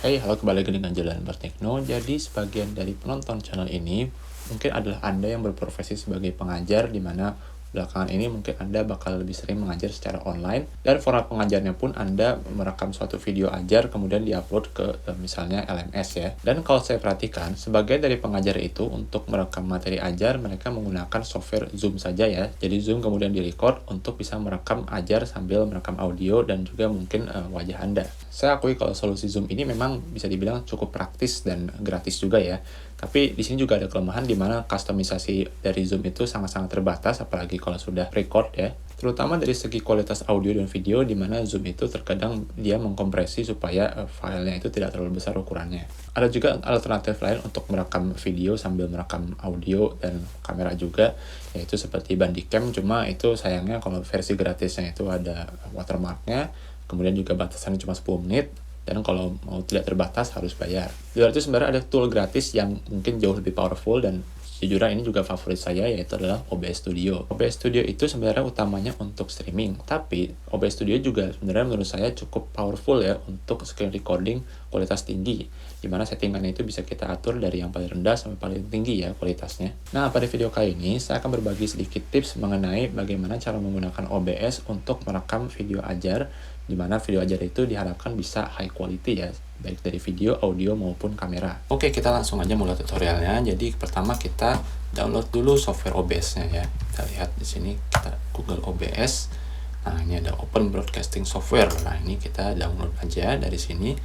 Hey, halo, kembali lagi dengan Jalan Bertekno. Jadi sebagian dari penonton channel ini mungkin adalah Anda yang berprofesi sebagai pengajar, di mana belakangan ini mungkin Anda bakal lebih sering mengajar secara online, dan format pengajarnya pun Anda merekam suatu video ajar kemudian diupload ke misalnya LMS ya. Dan kalau saya perhatikan, sebagian dari pengajar itu untuk merekam materi ajar mereka menggunakan software Zoom saja ya. Jadi Zoom kemudian direcord untuk bisa merekam ajar sambil merekam audio dan juga mungkin wajah Anda. Saya akui kalau solusi Zoom ini memang bisa dibilang cukup praktis dan gratis juga ya. Tapi di sini juga ada kelemahan di mana kustomisasi dari Zoom itu sangat-sangat terbatas, apalagi kalau sudah record ya. Terutama dari segi kualitas audio dan video, di mana Zoom itu terkadang dia mengkompresi supaya filenya itu tidak terlalu besar ukurannya. Ada juga alternatif lain untuk merekam video sambil merekam audio dan kamera juga, yaitu seperti Bandicam, cuma itu sayangnya kalau versi gratisnya itu ada watermarknya, kemudian juga batasannya cuma 10 menit, dan kalau mau tidak terbatas harus bayar. Di luar itu sebenarnya ada tool gratis yang mungkin jauh lebih powerful, dan sejujurnya ini juga favorit saya, yaitu adalah OBS Studio. OBS Studio itu sebenarnya utamanya untuk streaming, tapi OBS Studio juga sebenarnya menurut saya cukup powerful ya untuk screen recording kualitas tinggi, dimana settingannya itu bisa kita atur dari yang paling rendah sampai paling tinggi ya kualitasnya. Nah, pada video kali ini saya akan berbagi sedikit tips mengenai bagaimana cara menggunakan OBS untuk merekam video ajar, di mana video ajar itu diharapkan bisa high quality ya, baik dari video, audio, maupun kamera. Oke, kita langsung aja mulai tutorialnya. Jadi pertama kita download dulu software OBS-nya ya. Kita lihat di sini, kita Google OBS. Nah, ini ada Open Broadcasting Software. Nah, ini kita download aja dari sini.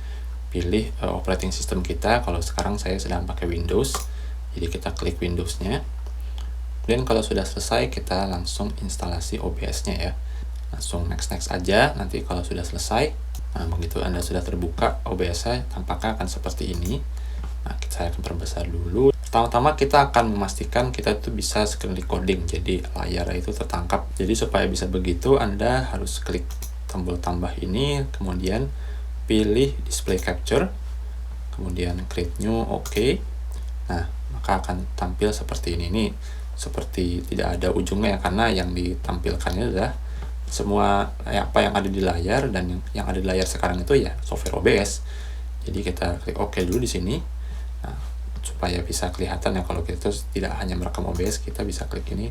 Pilih operating system kita. Kalau sekarang saya sedang pakai Windows, jadi kita klik Windows-nya. Kemudian kalau sudah selesai, kita langsung instalasi OBS-nya ya. Langsung next aja. Nanti kalau sudah selesai, nah begitu Anda sudah terbuka OBS-nya, tampaknya akan seperti ini. Nah, saya akan perbesar dulu. Pertama-tama kita akan memastikan kita itu bisa screen recording, jadi layar itu tertangkap. Jadi supaya bisa begitu, Anda harus klik tombol tambah ini, kemudian pilih display capture, kemudian create new, oke. Nah, maka akan tampil seperti ini. Ini seperti tidak ada ujungnya ya, karena yang ditampilkannya adalah semua apa yang ada di layar, dan yang ada di layar sekarang itu ya software OBS. Jadi kita klik OK dulu di sini. Nah, supaya bisa kelihatan ya, kalau kita tidak hanya merekam OBS, kita bisa klik ini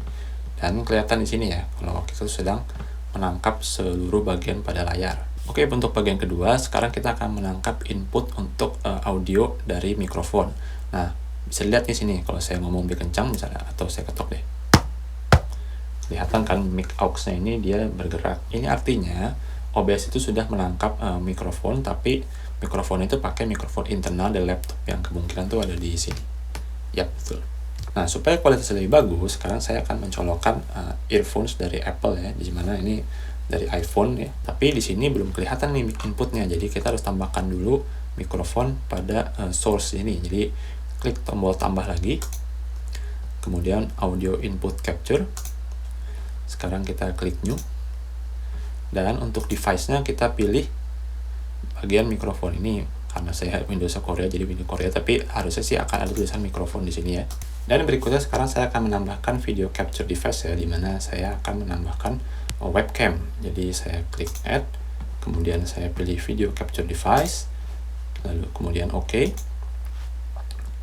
dan kelihatan di sini ya kalau kita sedang menangkap seluruh bagian pada layar. Oke, untuk bagian kedua, sekarang kita akan menangkap input untuk audio dari mikrofon. Nah, bisa lihat di sini kalau saya ngomong lebih kencang misalnya, atau saya ketok deh, kelihatan kan mic aux-nya ini dia bergerak. Ini artinya OBS itu sudah menangkap mikrofon, tapi mikrofon itu pakai mikrofon internal dari laptop yang kemungkinan tuh ada di sini. Yap, betul. Nah, supaya kualitasnya lebih bagus, sekarang saya akan mencolokkan earphones dari Apple ya, di mana ini dari iPhone ya. Tapi di sini belum kelihatan nih mic inputnya, jadi kita harus tambahkan dulu mikrofon pada source ini. Jadi klik tombol tambah lagi, kemudian audio input capture. Sekarang kita klik new, dan untuk device-nya kita pilih bagian mikrofon ini. Karena saya Windows Korea, jadi Windows Korea, tapi harusnya sih akan ada tulisan mikrofon di sini ya. Dan berikutnya sekarang saya akan menambahkan video capture device ya, dimana saya akan menambahkan webcam. Jadi saya klik add, kemudian saya pilih video capture device, lalu kemudian OK,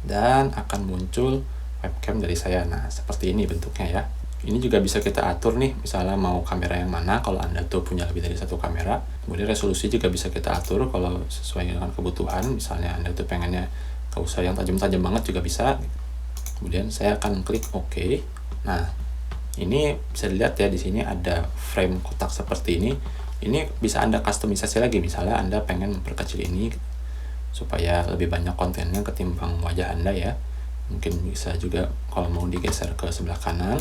dan akan muncul webcam dari saya. Nah, seperti ini bentuknya ya. Ini juga bisa kita atur nih, misalnya mau kamera yang mana kalau Anda tuh punya lebih dari satu kamera. Kemudian resolusi juga bisa kita atur kalau sesuai dengan kebutuhan. Misalnya Anda tuh pengennya gak usah yang tajam-tajam banget juga bisa. Kemudian saya akan klik OK. Nah, ini bisa dilihat ya, di sini ada frame kotak seperti ini. Ini bisa Anda kustomisasi lagi, misalnya Anda pengen memperkecil ini supaya lebih banyak kontennya ketimbang wajah Anda ya. Mungkin bisa juga kalau mau digeser ke sebelah kanan,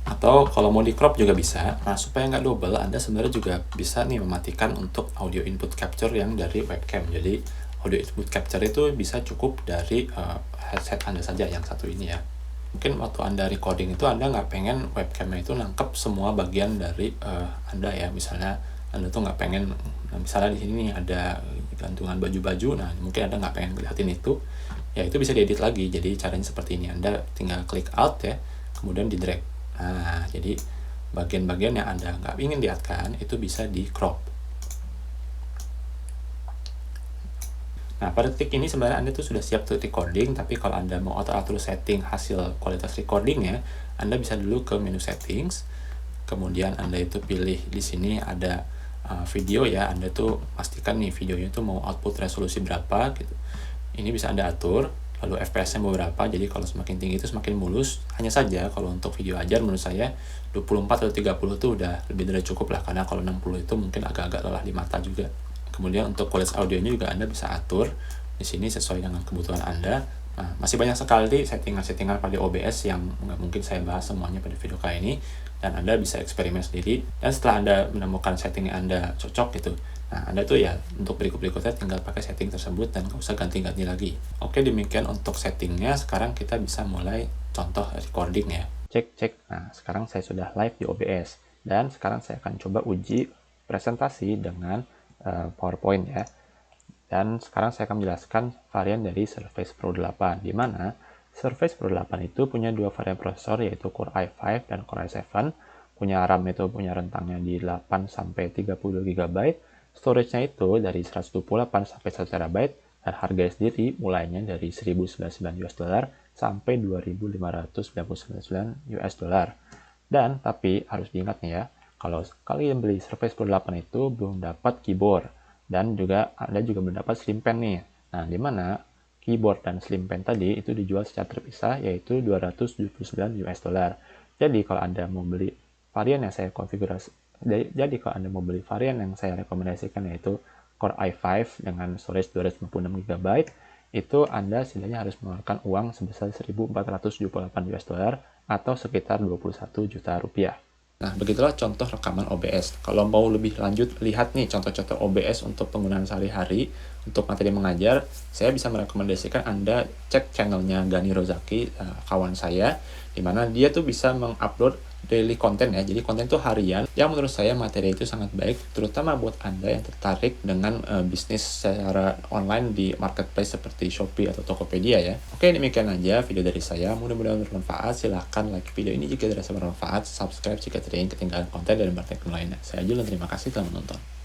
atau kalau mau di crop juga bisa. Nah, supaya nggak double, Anda sebenarnya juga bisa nih mematikan untuk audio input capture yang dari webcam. Jadi audio input capture itu bisa cukup dari headset Anda saja yang satu ini ya. Mungkin waktu Anda recording itu Anda nggak pengen webcamnya itu nangkep semua bagian dari Anda ya. Misalnya Anda tuh nggak pengen, misalnya di sini ada gantungan baju-baju, nah mungkin Anda nggak pengen ngeliatin itu, ya itu bisa diedit lagi. Jadi caranya seperti ini, Anda tinggal klik Alt ya, kemudian di drag. Nah, jadi bagian-bagian yang Anda nggak ingin lihatkan itu bisa di crop. Nah, pada titik ini sebenarnya Anda tuh sudah siap untuk recording, tapi kalau Anda mau atur-atur setting hasil kualitas recordingnya, Anda bisa dulu ke menu settings, kemudian Anda itu pilih di sini ada video ya, Anda tuh pastikan nih videonya tuh mau output resolusi berapa gitu. Ini bisa Anda atur, lalu FPS-nya beberapa, jadi kalau semakin tinggi itu semakin mulus. Hanya saja kalau untuk video ajar menurut saya 24 atau 30 tuh udah lebih dari cukup lah, karena kalau 60 itu mungkin agak-agak lelah di mata juga. Kemudian untuk kualitas audionya juga Anda bisa atur di sini sesuai dengan kebutuhan Anda. Nah, masih banyak sekali settingan-settingan pada OBS yang nggak mungkin saya bahas semuanya pada video kali ini, dan Anda bisa eksperimen sendiri. Dan setelah Anda menemukan setting yang Anda cocok gitu, nah Anda tuh ya untuk berikutnya tinggal pakai setting tersebut dan nggak usah ganti-ganti lagi. Oke, demikian untuk settingnya. Sekarang kita bisa mulai contoh recording ya. Cek. Nah, sekarang saya sudah live di OBS. Dan sekarang saya akan coba uji presentasi dengan PowerPoint ya. Dan sekarang saya akan menjelaskan varian dari Surface Pro 8, di mana Surface Pro 8 itu punya dua varian prosesor, yaitu Core i5 dan Core i7. Punya RAM itu punya rentangnya di 8 sampai 32 GB. Storage-nya itu dari 128 sampai 1 TB, dan harga sendiri mulainya dari 1.099 US dollar sampai 2.599 US dollar. Dan tapi harus diingat nih ya, kalau kalian beli Surface Pro 8 itu belum dapat keyboard, dan juga Anda juga mendapat slim pen nih. Nah, di mana keyboard dan slim pen tadi itu dijual secara terpisah, yaitu 279 US dollar. Jadi kalau Anda mau beli varian yang saya konfigurasi, jadi kalau Anda mau beli varian yang saya rekomendasikan, yaitu Core i5 dengan storage 256 GB, itu Anda setidaknya harus mengeluarkan uang sebesar 1.478 US dollar atau sekitar 21 juta rupiah. Nah, begitulah contoh rekaman OBS. Kalau mau lebih lanjut, lihat nih contoh-contoh OBS untuk penggunaan sehari-hari, untuk materi mengajar, saya bisa merekomendasikan Anda cek channelnya Gani Rozaki, kawan saya, di mana dia tuh bisa mengupload daily content ya. Jadi konten itu harian, yang menurut saya materi itu sangat baik, terutama buat Anda yang tertarik dengan bisnis secara online di marketplace seperti Shopee atau Tokopedia ya. Oke, demikian aja video dari saya. Mudah-mudahan bermanfaat. Silahkan like video ini jika dirasa bermanfaat, subscribe jika tidak ingin ketinggalan konten dari marketing lainnya. Saya Julian, terima kasih telah menonton.